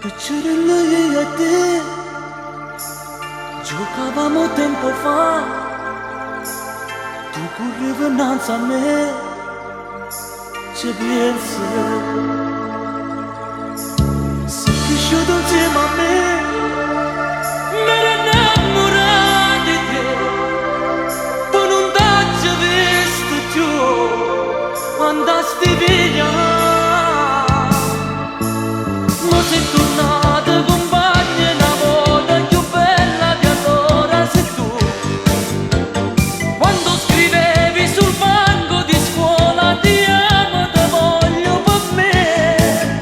Piccerello io e te giocavamo tempo fa, tu correvi innanzi a me, ci pensi, sei cresciuto insieme a me, mi ero innamorato di te, tu non t'hai visto più, andasti via. Ma sei tornata compagna una volta più bella di allora sei tu. Quando scrivevi sul banco di scuola ti amo, te voglio per me.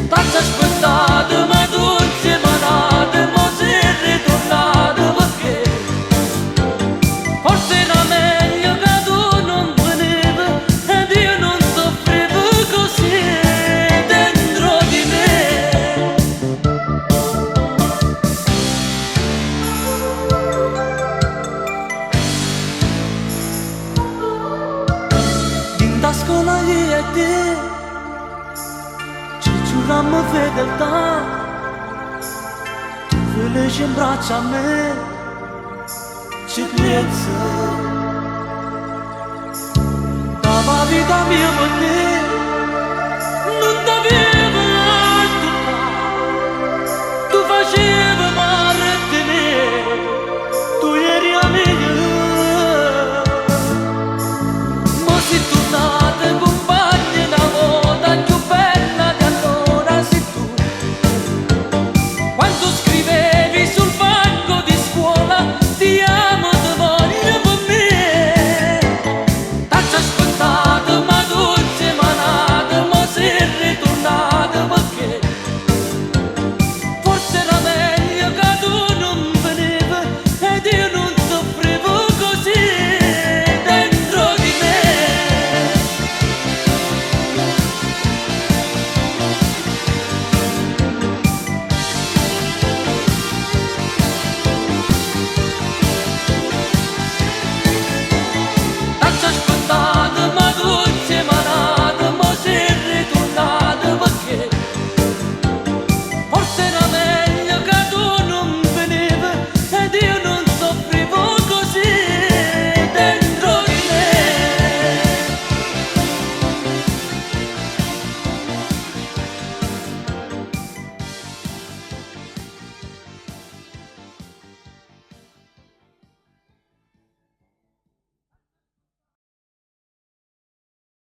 T'hai aspettato ma tu insieme a nate, ma sei ritornato perché forse era meglio che tu non venivi ed io non soffrivo così dentro di me. Da scuola io e te ci giurammo fedeltà, tu felice in braccio a me, ci pensi, dava vita mia per te.